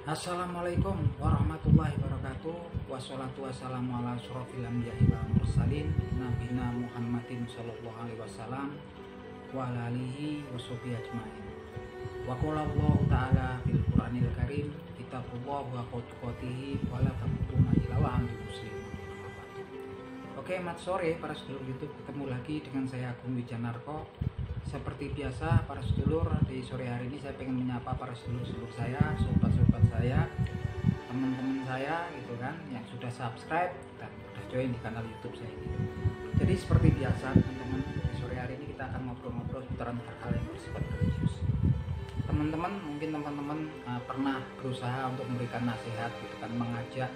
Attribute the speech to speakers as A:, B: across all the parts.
A: Assalamualaikum warahmatullahi wabarakatuh. Wassalatu wassalamu ala asyrofil anbiya'i wal mursalin nabiyina Muhammadin sallallahu alaihi wasallam wa ala alihi washabihi ajmain. Wa qala Allah ta'ala fil Qur'anil Karim, kitabullah wa qatuqatihi wa la tamutunna illa wa antum muslimun. Oke, selamat sore para sedulur YouTube, ketemu lagi dengan saya Agung Wijanarko. Seperti biasa para sedulur, di sore hari ini saya pengen menyapa para sedulur-sedulur saya, sobat-sobat saya, teman-teman saya gitu kan, yang sudah subscribe dan sudah join di kanal YouTube saya ini. Jadi seperti biasa teman-teman, di sore hari ini kita akan ngobrol-ngobrol seputaran hal-hal yang bersifat religius. Teman-teman, mungkin teman-teman pernah berusaha untuk memberikan nasihat gitu kan, mengajak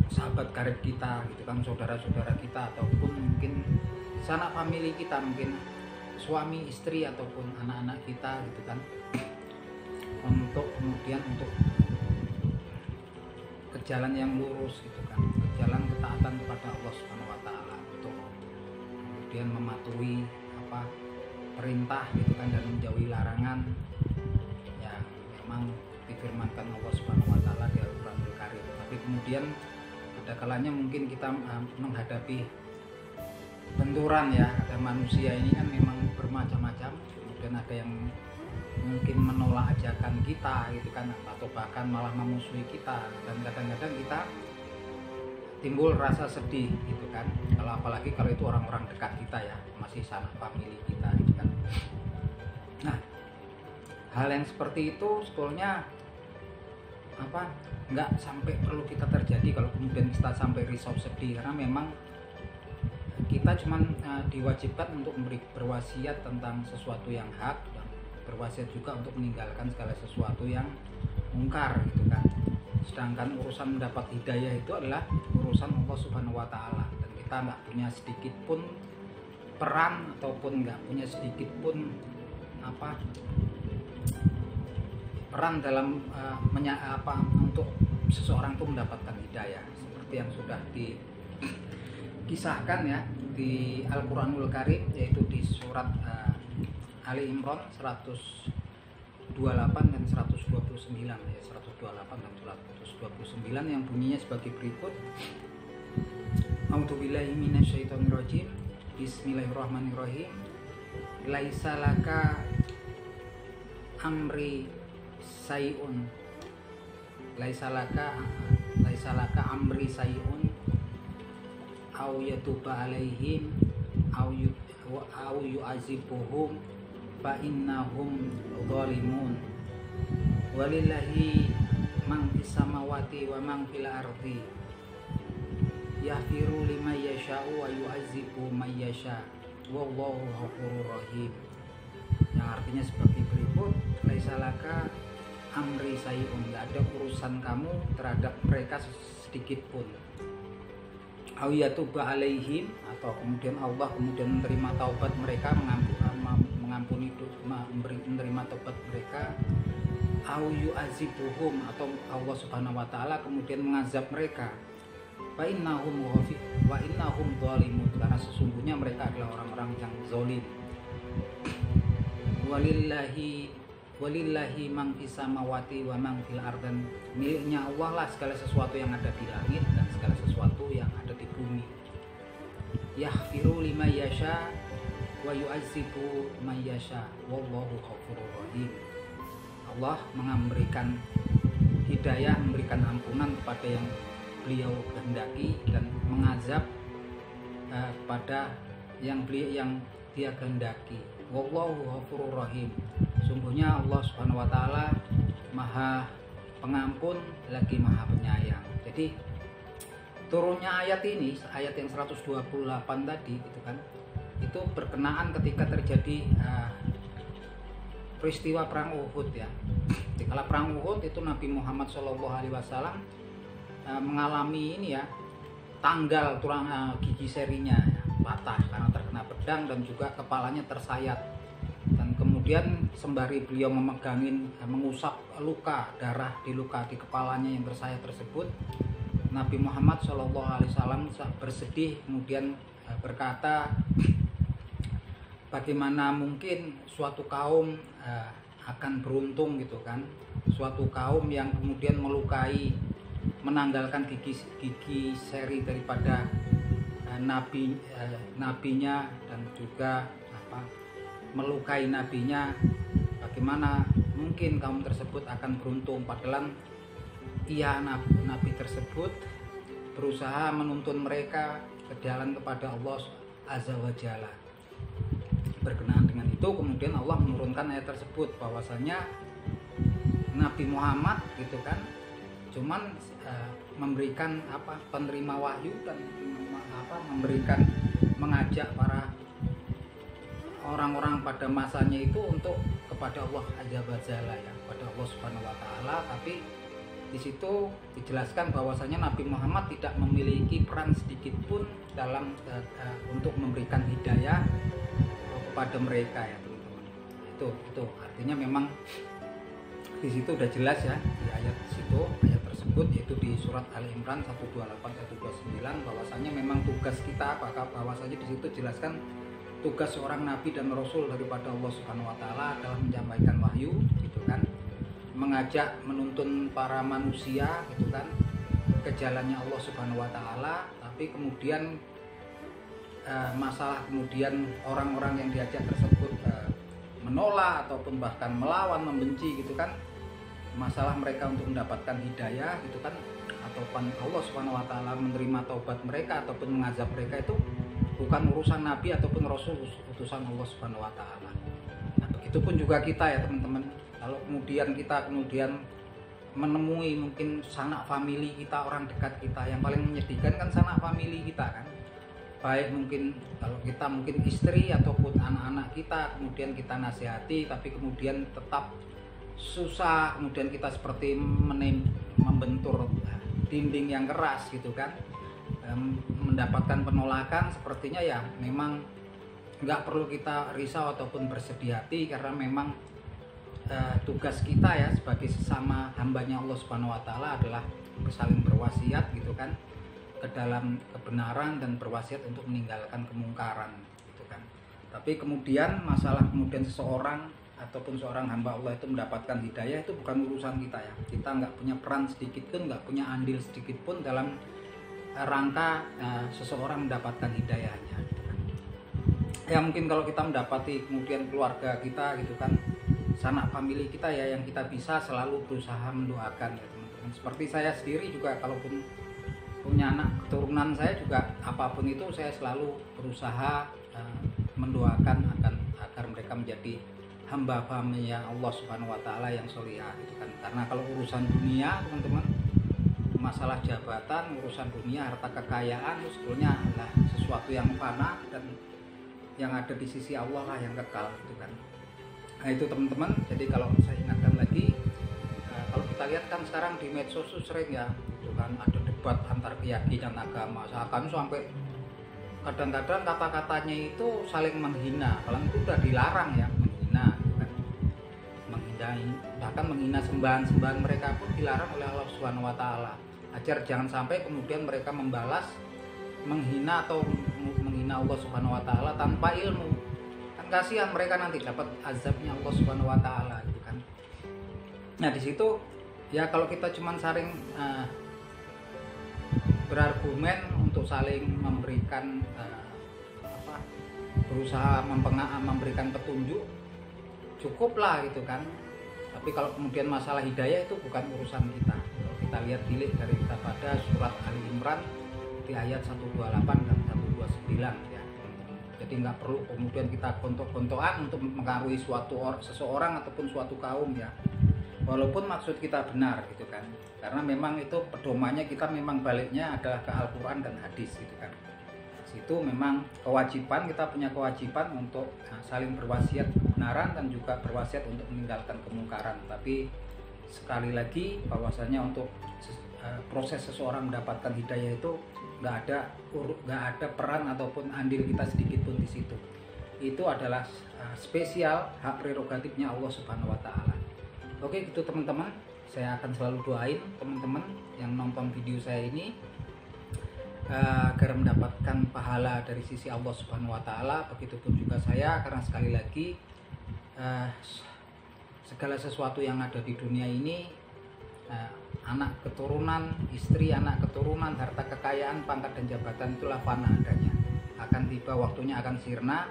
A: sahabat karib kita gitu kan, saudara-saudara kita, ataupun mungkin sanak famili kita, mungkin suami istri ataupun anak-anak kita gitu kan, untuk kemudian untuk ke jalan yang lurus gitu kan, ke jalan ketaatan kepada Allah Subhanahu wa taala, untuk kemudian mematuhi perintah gitu kan, dan menjauhi larangan yang memang difirmankan Allah Subhanahu wa taala di Al-Qur'anul Karim. Tapi kemudian ada kalanya mungkin kita menghadapi benturan ya. Ada manusia ini kan memang bermacam-macam, kemudian ada yang mungkin menolak ajakan kita gitu kan, atau bahkan malah memusuhi kita, dan kadang-kadang kita timbul rasa sedih gitu kan, apalagi kalau itu orang-orang dekat kita ya, masih sanak famili kita gitu kan. Nah, hal yang seperti itu sebetulnya nggak sampai perlu kita terjadi kalau kemudian kita sampai risau sedih, karena memang kita cuman diwajibkan untuk berwasiat tentang sesuatu yang hak, dan berwasiat juga untuk meninggalkan segala sesuatu yang mungkar gitu kan. Sedangkan urusan mendapat hidayah itu adalah urusan Allah Subhanahu wa taala, dan kita nggak punya sedikit pun peran ataupun nggak punya sedikit pun peran dalam untuk seseorang itu mendapatkan hidayah, seperti yang sudah kisahkan ya di Al-Qur'anul Karim, yaitu di surat Ali Imran 128 dan 129 ya, 128 dan 129 yang bunyinya sebagai berikut. A'udzubillahi minasyaitonirrajim. Bismillahirrahmanirrahim. Laisa laka amri sayun. Laisa laka amri sayun au yatuba alaihim au yu'azibuhum fa innahum zalimun. Walillahi man fis samawati wa man fil ardi yaghfiru liman yasha'u wa yu'azibu man yasha' wallahu ghafurur rahim. Yang artinya sebagai berikut, laisa laka amri sayun, enggak ada urusan kamu terhadap mereka sedikit pun. Awiyatuba alaihim, atau kemudian Allah kemudian menerima taubat mereka, mengampuni menerima taubat mereka. Au yu'azibuhum, atau Allah Subhanahu wa taala kemudian mengazab mereka. Wa innahum zalimun, karena sesungguhnya mereka adalah orang-orang yang zalim. Walillahi man fis samawati wa man fil ardi, miliknya Allah lah segala sesuatu yang ada di langit dan segala sesuatu yang ada di bumi. Yaghfiru liman yasha wa yu'adzibu man yasha wallahu ghafurur rahim. Allah memberikan hidayah, memberikan ampunan kepada yang beliau kehendaki, dan mengazab kepada yang dia kehendaki. Wallahu ghafurur rahim. Sungguhnya Allah Subhanahu wa taala Maha Pengampun lagi Maha Penyayang. Jadi turunnya ayat ini, ayat yang 128 tadi gitu kan, itu berkenaan ketika terjadi peristiwa perang Uhud ya. Ketika perang Uhud itu Nabi Muhammad SAW mengalami ini ya, tanggal tulang gigi serinya ya, patah karena terkena pedang, dan juga kepalanya tersayat. Dan kemudian sembari beliau mengusap luka, darah di kepalanya yang tersayat tersebut, Nabi Muhammad SAW bersedih, kemudian berkata, bagaimana mungkin suatu kaum akan beruntung gitu kan. Suatu kaum yang kemudian menanggalkan gigi seri daripada nabinya dan juga melukai nabinya, bagaimana mungkin kaum tersebut akan beruntung, padahal nabi tersebut berusaha menuntun mereka ke jalan kepada Allah Azza wa Jalla. Berkenaan dengan itu kemudian Allah menurunkan ayat tersebut bahwasanya Nabi Muhammad gitu kan cuman memberikan penerima wahyu dan mengajak para orang-orang pada masanya itu untuk kepada Allah Azza wa Jalla ya, kepada Allah Subhanahu wa taala. Tapi di situ dijelaskan bahwasanya Nabi Muhammad tidak memiliki peran sedikit pun dalam untuk memberikan hidayah kepada mereka ya teman-teman. Itu artinya memang di situ udah jelas ya di ayat tersebut, yaitu di surat Ali Imran 128-129 bahwasanya memang tugas kita bahwasanya di situ jelaskan tugas seorang nabi dan rasul daripada Allah Subhanahu wa taala adalah menyampaikan wahyu gitu kan, mengajak menuntun para manusia gitu kan ke jalannya Allah Subhanahu wa taala. Tapi kemudian masalah kemudian orang-orang yang diajak tersebut menolak ataupun bahkan melawan, membenci gitu kan, masalah mereka untuk mendapatkan hidayah gitu kan, ataupun Allah Subhanahu wa taala menerima taubat mereka ataupun mengazab mereka, itu bukan urusan nabi ataupun rasul, utusan Allah Subhanahu wa taala. Nah, begitupun juga kita ya teman-teman. Kalau kita menemui mungkin sanak famili kita, orang dekat kita, yang paling menyedihkan kan sanak famili kita kan. Baik mungkin kalau kita mungkin istri ataupun anak-anak kita, kemudian kita nasihati tapi kemudian tetap susah, kemudian kita seperti membentur dinding yang keras gitu kan, mendapatkan penolakan. Sepertinya ya memang nggak perlu kita risau ataupun bersedih hati, karena memang tugas kita ya sebagai sesama hambanya Allah Subhanahu wa taala adalah saling berwasiat gitu kan ke dalam kebenaran dan berwasiat untuk meninggalkan kemungkaran gitu kan. Tapi kemudian masalah kemudian seseorang ataupun seorang hamba Allah itu mendapatkan hidayah, itu bukan urusan kita ya. Kita nggak punya peran sedikit pun, nggak punya andil sedikit pun dalam rangka seseorang mendapatkan hidayahnya gitu kan. Ya mungkin kalau kita mendapati kemudian keluarga kita gitu kan, sanak famili kita ya, yang kita bisa selalu berusaha mendoakan ya teman-teman. Seperti saya sendiri juga, kalaupun punya anak keturunan saya juga, apapun itu saya selalu berusaha mendoakan agar mereka menjadi hamba-hambanya Allah Subhanahu wa taala yang sholihah gitu kan. Karena kalau urusan dunia teman-teman, masalah jabatan, urusan dunia, harta kekayaan itu sebetulnya adalah sesuatu yang fana, dan yang ada di sisi Allah lah yang kekal gitu kan. Nah itu teman-teman. Jadi kalau saya ingatkan lagi, kalau kita lihat kan sekarang di medsos sering ya gitu kan, ada debat antar keyakinan agama, seakan sampai kadang-kadang kata-katanya itu saling menghina. Kalau itu udah dilarang ya, menghina gitu kan. Bahkan menghina sembahan-sembahan mereka pun dilarang oleh Allah Subhanahu wa taala. Ajar jangan sampai kemudian mereka membalas menghina atau menghina Allah Subhanahu wa taala tanpa ilmu. Kan kasihan mereka nanti dapat azabnya Allah Subhanahu wa taala gitu kan. Nah, di situ ya kalau kita cuman saling berargumen untuk saling memberikan berusaha memberikan petunjuk, cukuplah gitu kan. Tapi kalau kemudian masalah hidayah itu bukan urusan kita. Kalau kita lihat tilik dari kita pada surat Ali Imran di ayat 128 dan 129 ya. Jadi nggak perlu kemudian kita gontok-gontokan untuk mengaruhi seseorang ataupun suatu kaum ya. Walaupun maksud kita benar gitu kan. Karena memang itu pedomannya kita memang baliknya adalah ke Al-Quran dan hadis gitu kan. Itu memang kewajiban, kita punya kewajiban untuk saling berwasiat kebenaran dan juga berwasiat untuk meninggalkan kemungkaran. Tapi sekali lagi bahwasanya untuk proses seseorang mendapatkan hidayah itu nggak ada peran ataupun andil kita sedikit pun di situ. Itu adalah spesial hak prerogatifnya Allah Subhanahu wa taala. Oke, gitu teman-teman. Saya akan selalu doain teman-teman yang nonton video saya ini agar mendapatkan pahala dari sisi Allah Subhanahu wa taala. Begitupun juga saya, karena sekali lagi segala sesuatu yang ada di dunia ini, anak keturunan, istri, anak keturunan, harta kekayaan, pangkat dan jabatan itulah fana adanya. Akan tiba waktunya akan sirna,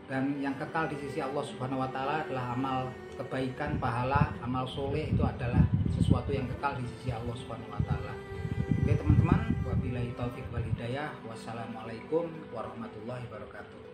A: dan yang kekal di sisi Allah Subhanahu wa taala adalah amal kebaikan, pahala, amal soleh itu adalah sesuatu yang kekal di sisi Allah Subhanahu wa taala. Oke teman-teman, wabillahi taufik wal hidayah. Wassalamualaikum warahmatullahi wabarakatuh.